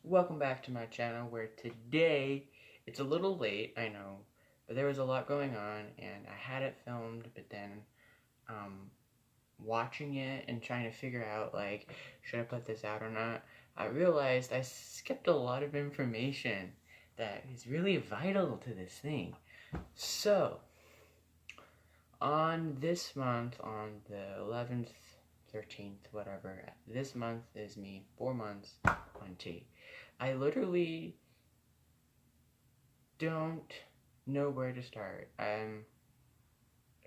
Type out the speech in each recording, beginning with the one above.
Welcome back to my channel where today, it's a little late, I know, but there was a lot going on and I had it filmed, but then watching it and trying to figure out, like, should I put this out or not, I realized I skipped a lot of information that is really vital to this thing. So, on this month, on the 11th, 13th, whatever, this month is me 4 months on T. I literally don't know where to start.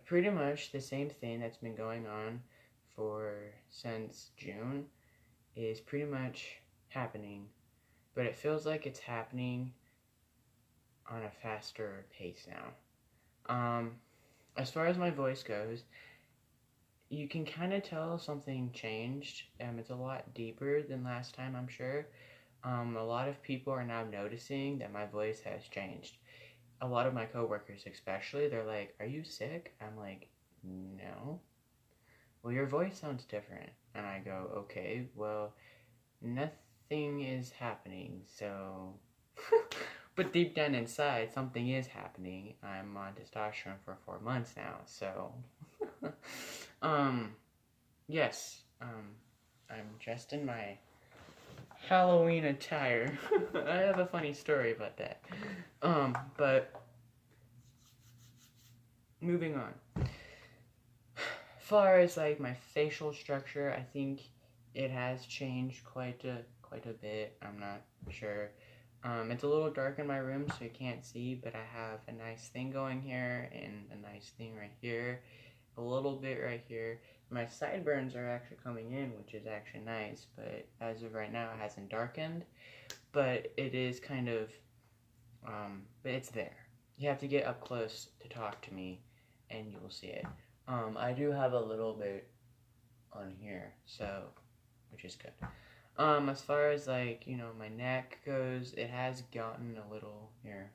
Pretty much the same thing that's been going on since June is pretty much happening, but it feels like it's happening on a faster pace now. As far as my voice goes, you can kind of tell something changed. It's a lot deeper than last time, I'm sure. A lot of people are now noticing that my voice has changed. A lot of my coworkers especially, they're like, "Are you sick?" I'm like, "No." "Well, your voice sounds different." And I go, "Okay, well, nothing is happening, so..." But deep down inside, something is happening. I'm on testosterone for 4 months now, so... yes, I'm dressed in my Halloween attire. I have a funny story about that. But moving on. As far as like my facial structure, I think it has changed quite a bit. I'm not sure. It's a little dark in my room, so you can't see, but I have a nice thing going here and a nice thing right here, a little bit right here. My sideburns are actually coming in, which is actually nice, but as of right now, it hasn't darkened. But it is kind of, but it's there. You have to get up close to talk to me, and you will see it. I do have a little bit on here, so, which is good. As far as, like, you know, my neck goes, it has gotten a little, here,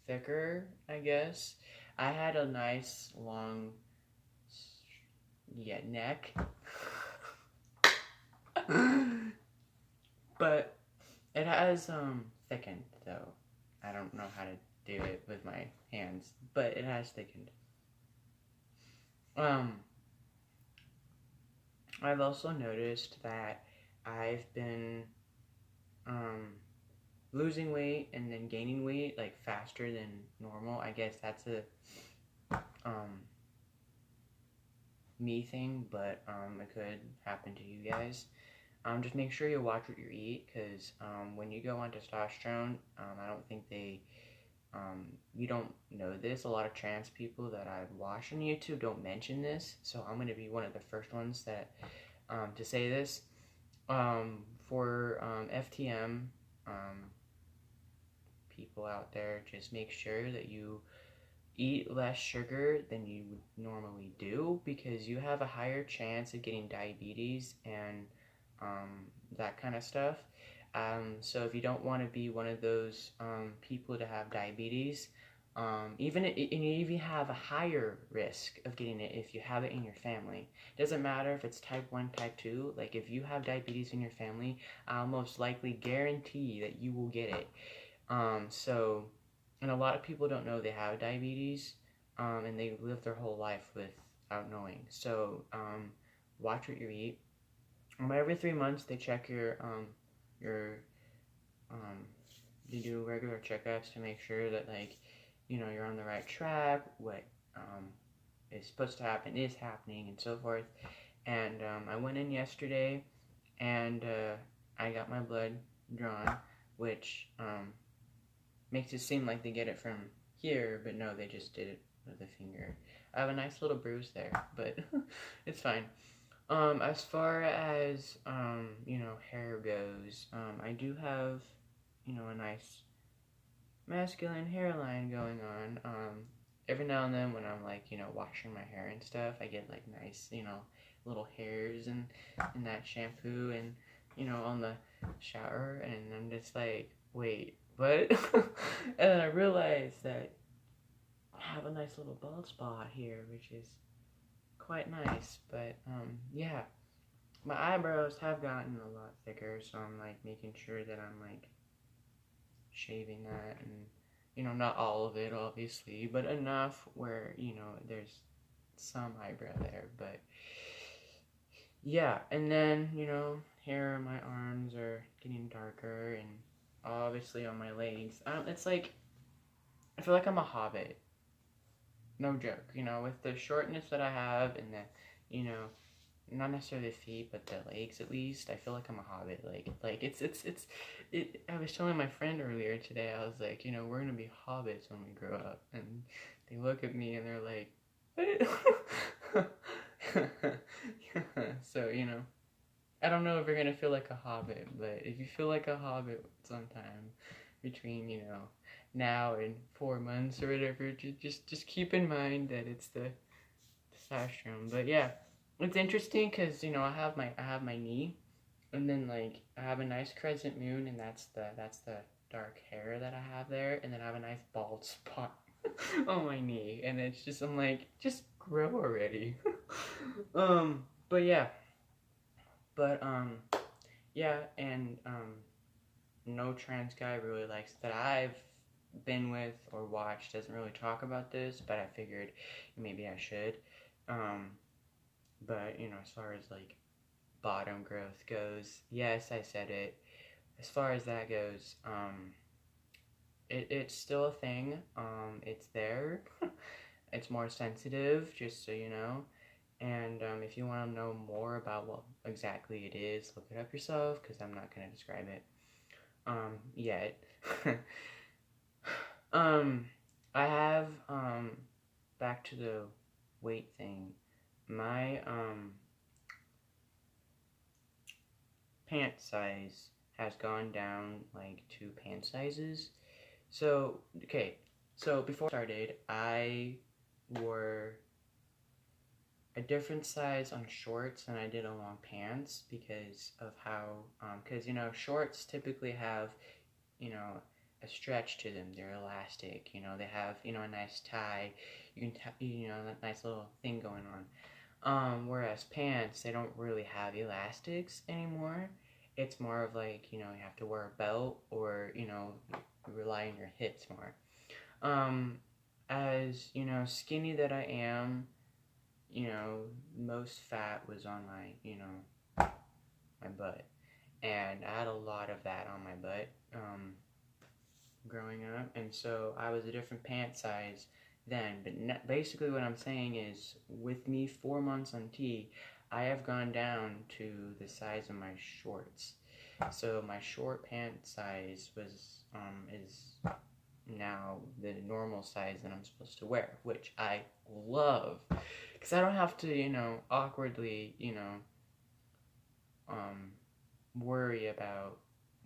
thicker, I guess. I had a nice, long, neck. But it has, thickened, though. I don't know how to do it with my hands, but it has thickened. I've also noticed that I've been, losing weight and then gaining weight, like, faster than normal. I guess that's a, me thing, but, it could happen to you guys. Just make sure you watch what you eat, because, when you go on testosterone, I don't think you don't know this. A lot of trans people that I've watched on YouTube don't mention this, so I'm going to be one of the first ones that, to say this. For FTM people out there, just make sure that you eat less sugar than you would normally do, because you have a higher chance of getting diabetes and that kind of stuff. So if you don't want to be one of those people to have diabetes, even if you have a higher risk of getting it if you have it in your family. Doesn't matter if it's type 1, type 2, like if you have diabetes in your family, I'll most likely guarantee that you will get it. And a lot of people don't know they have diabetes, and they live their whole life without knowing. So, watch what you eat. Every 3 months they check they do regular checkups to make sure that, like, you know, you're on the right track, what is supposed to happen is happening, and so forth. And I went in yesterday, and I got my blood drawn, which makes it seem like they get it from here, but no, they just did it with a finger. I have a nice little bruise there, but it's fine. As far as, you know, hair goes, I do have, you know, a nice masculine hairline going on. Every now and then when I'm, like, you know, washing my hair and stuff, I get, like, nice, you know, little hairs in that shampoo and, you know, on the shower, and I'm just like, wait, what? And then I realized that I have a nice little bald spot here, which is quite nice, but, yeah. my eyebrows have gotten a lot thicker, so I'm like making sure that I'm like shaving that, and you know, not all of it obviously, but enough where, you know, there's some eyebrow there. But yeah, and then, you know, hair on my arms are getting darker, and obviously on my legs. It's like I feel like I'm a hobbit. No joke, you know, with the shortness that I have, and the, you know, not necessarily the feet, but the legs at least. I feel like I'm a hobbit. Like it. I was telling my friend earlier today. I was like, you know, we're gonna be hobbits when we grow up, and they look at me and they're like, what? So you know, I don't know if you're gonna feel like a hobbit, but if you feel like a hobbit sometime between, you know, now and 4 months or whatever, just keep in mind that it's the Sashram. But yeah, it's interesting because, you know, I have my knee, and then like I have a nice crescent moon, and that's the dark hair that I have there, and then I have a nice bald spot on my knee, and it's just I'm like, just grow already. But yeah, but yeah, and no trans guy really likes that I've been with or watched doesn't really talk about this, but I figured maybe I should. Um, but you know, as far as like bottom growth goes, yes, I said it. As far as that goes, it's still a thing. It's there. It's more sensitive, just so you know. And if you want to know more about what exactly it is, look it up yourself, because I'm not going to describe it yet. um, I have, back to the weight thing, my pant size has gone down like 2 pant sizes. So, okay, so before I started, I wore a different size on shorts than I did on long pants because of how, because, you know, shorts typically have, you know, a stretch to them. They're elastic, you know, they have, you know, a nice tie. You can, you know, that nice little thing going on. Whereas pants, they don't really have elastics anymore. It's more of like, you know, you have to wear a belt or, you know, rely on your hips more. Um, as, you know, skinny that I am, you know, most fat was on my, you know, my butt. And I had a lot of that on my butt, growing up. And so I was a different pant size then. But basically what I'm saying is, with me 4 months on T, I have gone down to the size of my shorts. So my short pant size was, is now the normal size that I'm supposed to wear, which I love, because I don't have to, you know, awkwardly, you know, worry about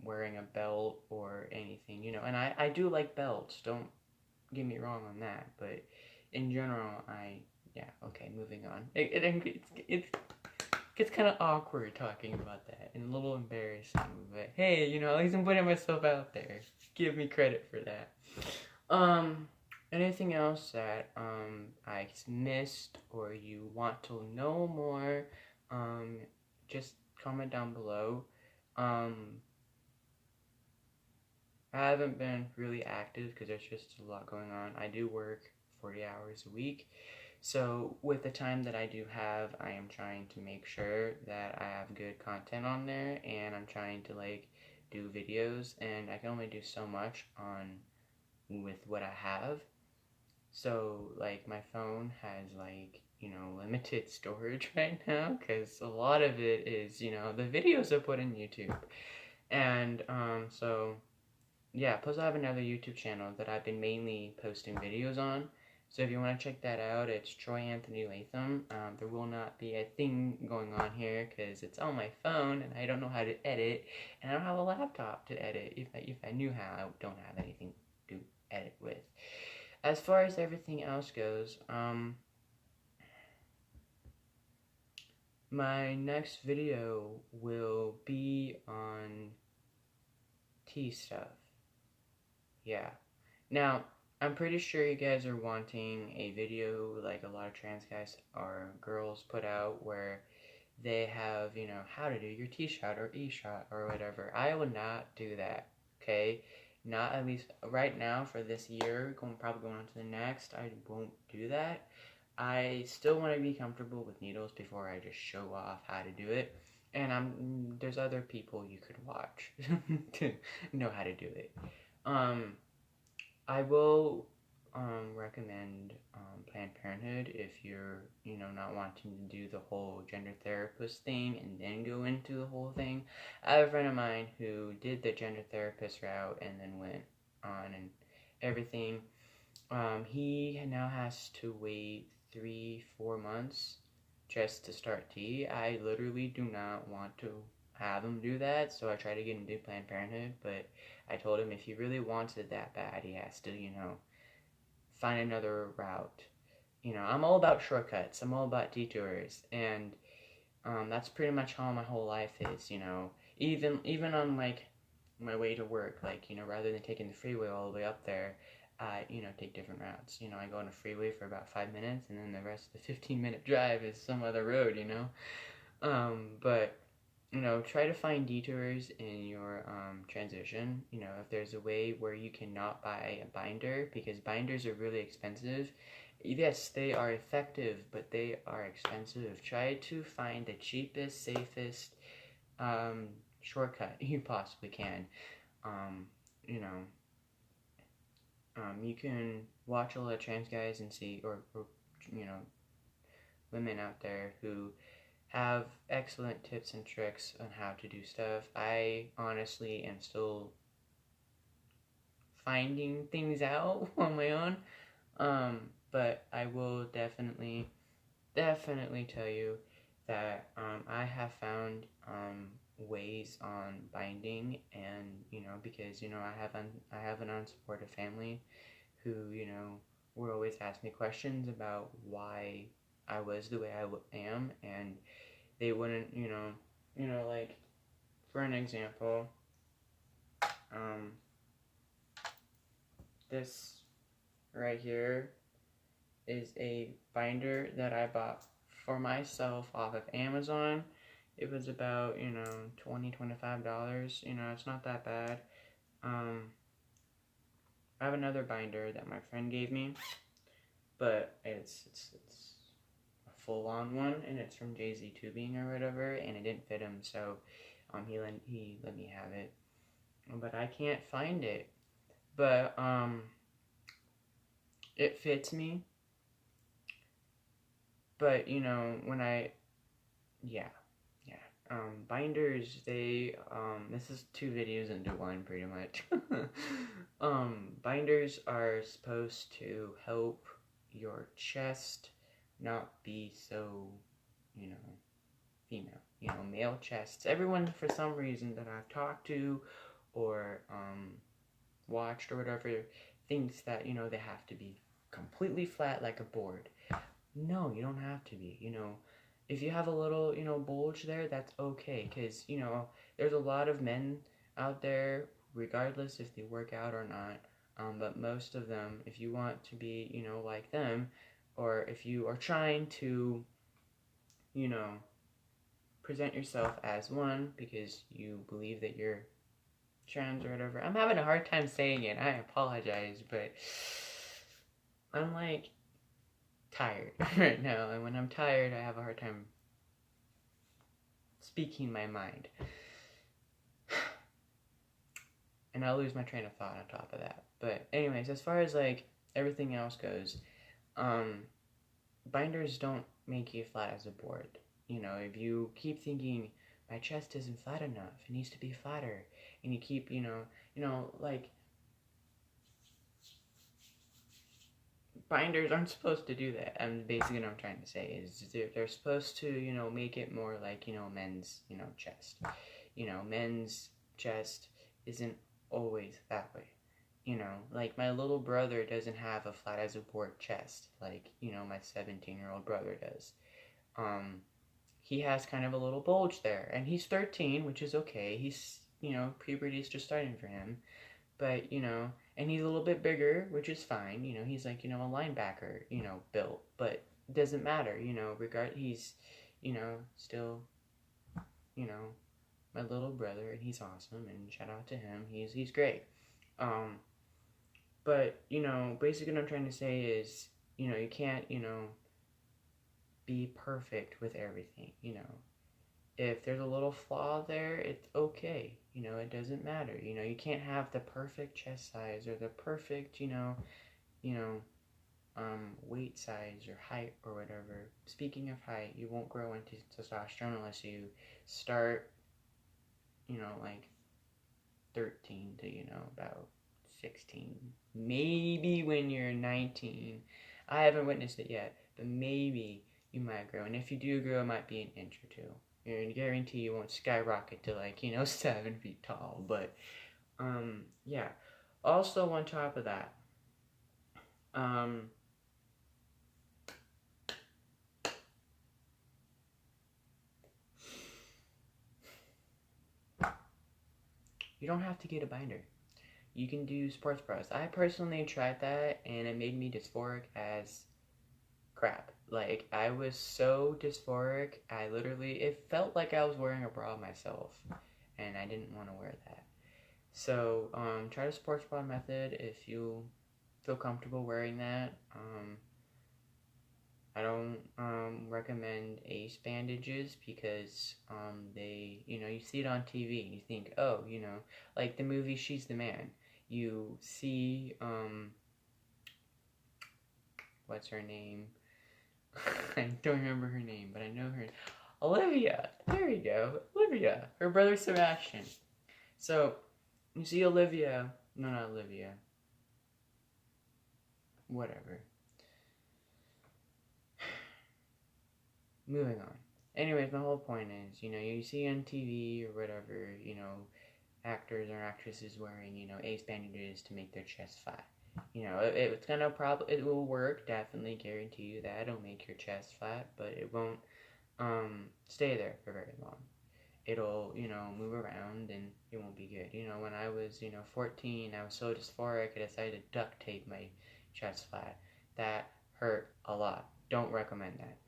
wearing a belt or anything, you know. And I do like belts, don't get me wrong on that, but in general, yeah, okay, moving on. It gets kind of awkward talking about that and a little embarrassing, but hey, you know, at least I'm putting myself out there. Give me credit for that. Anything else that I missed or you want to know more, just comment down below. I haven't been really active because there's just a lot going on. I do work 40 hours a week. So with the time that I do have, I am trying to make sure that I have good content on there, and I'm trying to like do videos, and I can only do so much on with what I have. So like my phone has like, you know, limited storage right now because a lot of it is, you know, the videos I put in YouTube. And so yeah, plus I have another YouTube channel that I've been mainly posting videos on. So if you want to check that out, it's Troy Anthony Latham. There will not be a thing going on here because it's on my phone and I don't know how to edit, and I don't have a laptop to edit. If I knew how, I don't have anything to edit with. As far as everything else goes, my next video will be on tea stuff. Yeah. Now, I'm pretty sure you guys are wanting a video like a lot of trans guys or girls put out where they have, you know, how to do your T shot or E shot or whatever. I will not do that, okay? Not at least right now for this year, probably going on to the next. I won't do that. I still want to be comfortable with needles before I just show off how to do it. And there's other people you could watch to know how to do it. I will recommend Planned Parenthood if you're, you know, not wanting to do the whole gender therapist thing and then go into the whole thing. I have a friend of mine who did the gender therapist route and then went on and everything. He now has to wait 3-4 months just to start T. I literally do not want to have him do that, so I try to get him to do Planned Parenthood, but I told him if he really wants it that bad, he has to, you know, find another route. You know, I'm all about shortcuts. I'm all about detours, and that's pretty much how my whole life is. You know, even on like my way to work, like, you know, rather than taking the freeway all the way up there, I, you know, take different routes. You know, I go on a freeway for about 5 minutes, and then the rest of the 15-minute drive is some other road. You know, but you know, try to find detours in your transition. You know, if there's a way where you cannot buy a binder, because binders are really expensive. Yes, they are effective, but they are expensive. Try to find the cheapest, safest shortcut you possibly can. You know, you can watch a lot of trans guys and see, or you know, women out there who have excellent tips and tricks on how to do stuff. I honestly am still finding things out on my own, but I will definitely tell you that I have found ways on binding, and you know, because you know I have an unsupportive family who, you know, would always ask me questions about why I was the way I am, and they wouldn't, you know, like, for an example, this right here is a binder that I bought for myself off of Amazon. It was about, you know, $20-$25. You know, it's not that bad. I have another binder that my friend gave me, but it's a full-on one, and it's from Jay-Z Tubing or whatever, and it didn't fit him, so he let me have it, but I can't find it. But it fits me. But you know, when binders, they this is 2 videos into one pretty much. Binders are supposed to help your chest not be so, you know, female. You know, male chests. Everyone, for some reason that I've talked to or watched or whatever, thinks that, you know, they have to be completely flat like a board. No, you don't have to be. You know, if you have a little, you know, bulge there, that's okay, because, you know, there's a lot of men out there, regardless if they work out or not, but most of them, if you want to be, you know, like them, or if you are trying to, you know, present yourself as one because you believe that you're trans or whatever. I'm having a hard time saying it. I apologize, but I'm like tired right now, and when I'm tired, I have a hard time speaking my mind. And I'll lose my train of thought on top of that. But anyways, as far as like everything else goes, binders don't make you flat as a board. You know, if you keep thinking my chest isn't flat enough, it needs to be flatter, and you keep, you know, like, binders aren't supposed to do that. Basically what I'm trying to say is they're supposed to, you know, make it more like, you know, men's, you know, chest. You know, men's chest isn't always that way. You know, like, my little brother doesn't have a flat as a board chest like, you know, my 17-year-old brother does. He has kind of a little bulge there, and he's 13, which is okay. He's, you know, puberty's just starting for him. But, you know, and he's a little bit bigger, which is fine. You know, he's like, you know, a linebacker, you know, built. But it doesn't matter, you know, he's, you know, still you know, my little brother, and he's awesome, and shout out to him. He's great. Um, but basically, what I'm trying to say is, you can't, be perfect with everything. If there's a little flaw there, it's okay. It doesn't matter. You can't have the perfect chest size or the perfect, you know, weight size or height or whatever. Speaking of height, you won't grow into testosterone unless you start, like 13 to, about 16. Maybe when you're 19. I haven't witnessed it yet, but maybe you might grow. And if you do grow, it might be an inch or two. I guarantee you won't skyrocket to 7 feet tall. But, yeah. Also, on top of that, you don't have to get a binder. You can do sports bras. I personally tried that, and it made me dysphoric as crap. Like, I was so dysphoric, it felt like I was wearing a bra myself, and I didn't want to wear that. So, try the sports bra method if you feel comfortable wearing that. I don't recommend ace bandages because they, you see it on TV and you think, oh, like the movie She's the Man. You see, what's her name? I don't remember her name, but I know her. Olivia. There you go. Olivia. Her brother Sebastian. So, you see Olivia. No, not Olivia. Whatever. Moving on. Anyways, my whole point is, you see on TV or whatever, actors or actresses wearing, ace bandages to make their chest flat. It's gonna it will work, definitely guarantee you that. It'll make your chest flat, but it won't stay there for very long. It'll, move around and it won't be good. When I was, 14, I was so dysphoric, I decided to duct tape my chest flat. That hurt a lot. Don't recommend that.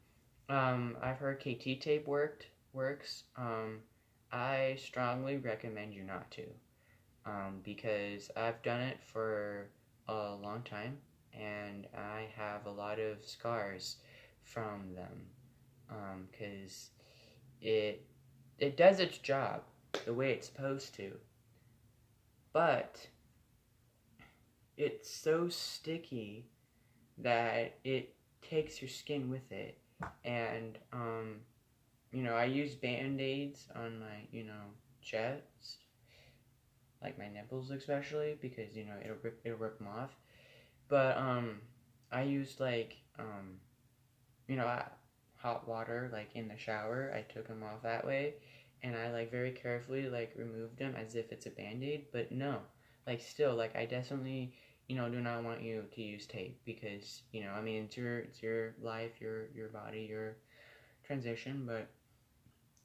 I've heard KT tape works. I strongly recommend you not to, because I've done it for a long time, and I have a lot of scars from them, because it does its job the way it's supposed to, but it's so sticky that it takes your skin with it. And I use band-aids on my chest, like my nipples especially, because it'll rip them off. But I used hot water in the shower. I took them off that way, and I very carefully removed them as if it's a band-aid. But no, still I definitely do not want you to use tape, because it's your life, your body, your transition. But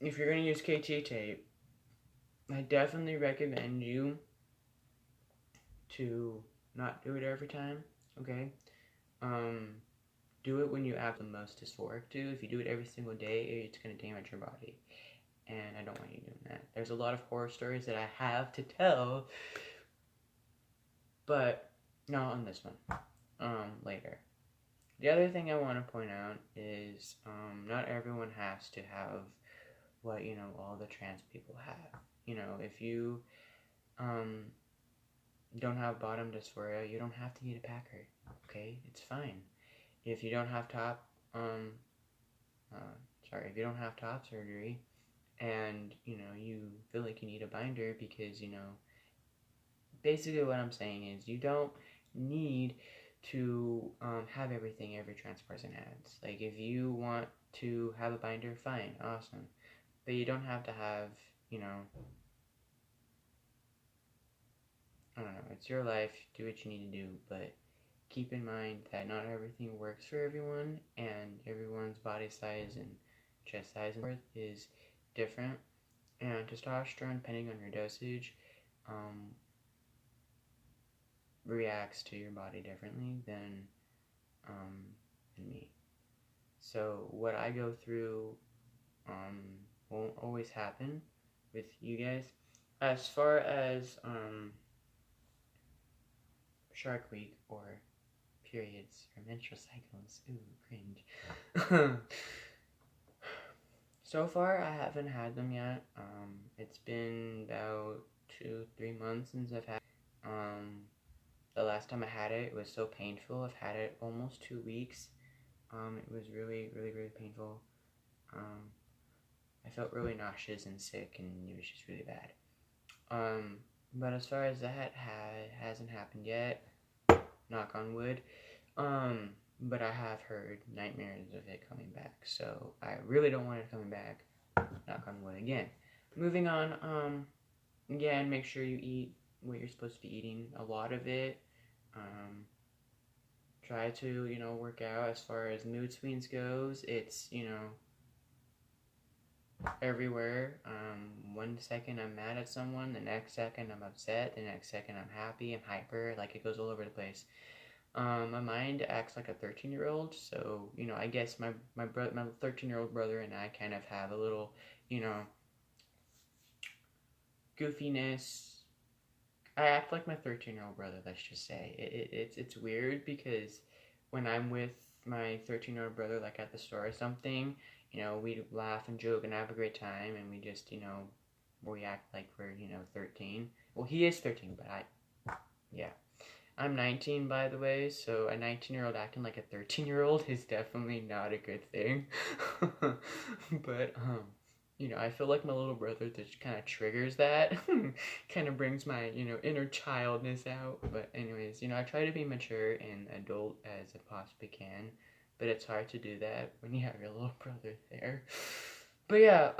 if you're gonna use KT tape, I definitely recommend you to not do it every time. Okay, do it when you have the most dysphoric to. If you do it every single day, it's gonna damage your body, and I don't want you doing that. There's a lot of horror stories that I have to tell, but not on this one. Later. The other thing I want to point out is not everyone has to have what all the trans people have. If you don't have bottom dysphoria, you don't have to get a packer. Okay, it's fine. If you don't have top if you don't have top surgery, and you feel like you need a binder because basically what I'm saying is you don't need to have everything every trans person has. If you want to have a binder, fine, awesome, but you don't have to have I don't know, it's your life, do what you need to do, but keep in mind that not everything works for everyone, and everyone's body size and chest size and worth is different, and testosterone, depending on your dosage, reacts to your body differently than me. So what I go through won't always happen with you guys. As far as Shark Week or periods or menstrual cycles, ooh, cringe. So far, I haven't had them yet. It's been about 2-3 months since I've had. The last time I had it, it was so painful. I've had it almost 2 weeks. It was really, really, really painful. I felt really nauseous and sick, and it was just really bad. But as far as that hasn't happened yet, knock on wood. But I have heard nightmares of it coming back, so I really don't want it coming back. Knock on wood again. Moving on, again, make sure you eat what you're supposed to be eating, a lot of it. Try to, work out. As far as mood swings goes, it's, everywhere. 1 second I'm mad at someone, the next second I'm upset, the next second I'm happy, I'm hyper, like it goes all over the place. My mind acts like a 13-year-old, so, I guess my 13-year-old brother and I kind of have a little, goofiness. I act like my 13-year-old brother, let's just say. It's weird because when I'm with my 13-year-old brother, like at the store or something, we laugh and joke and have a great time, and we just, we act like we're, 13. Well, he is 13, but yeah. I'm 19, by the way, so a 19-year-old acting like a 13-year-old is definitely not a good thing. But, I feel like my little brother just kind of triggers that. Kind of brings my, inner childness out. But anyways, I try to be mature and adult as I possibly can. But it's hard to do that when you have your little brother there. But yeah,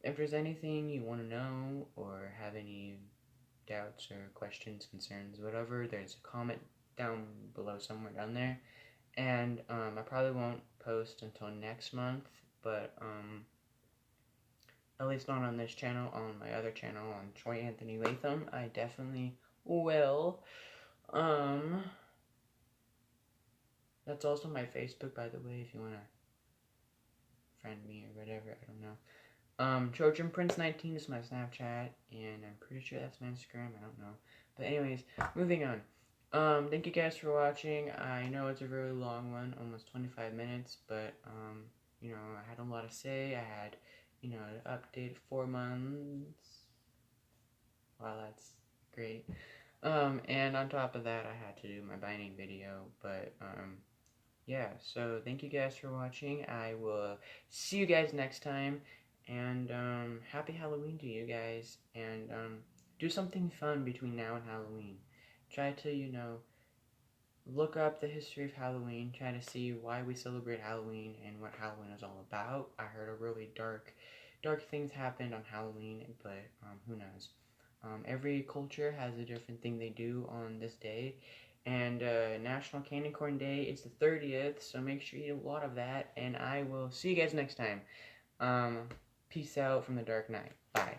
if there's anything you want to know or have any doubts or questions, concerns, whatever, there's a comment down below somewhere down there. And I probably won't post until next month, but at least not on this channel. On my other channel, on Troy Anthony Latham, I definitely will. That's also my Facebook, by the way, if you want to friend me or whatever, I don't know. Trojan Prince 19 is my Snapchat, and I'm pretty sure that's my Instagram, I don't know. But anyways, moving on. Thank you guys for watching. I know it's a really long one, almost 25 minutes, but, I had a lot to say. I had, an update 4 months. Wow, that's great. And on top of that, I had to do my binding video, but, yeah, so thank you guys for watching. I will see you guys next time. And happy Halloween to you guys. And do something fun between now and Halloween. Try to, look up the history of Halloween. Try to see why we celebrate Halloween and what Halloween is all about. I heard a really dark things happened on Halloween, but who knows. Every culture has a different thing they do on this day. And National Candy Corn Day is the 30th, so make sure you eat a lot of that. And I will see you guys next time. Peace out from the Dark Knight. Bye.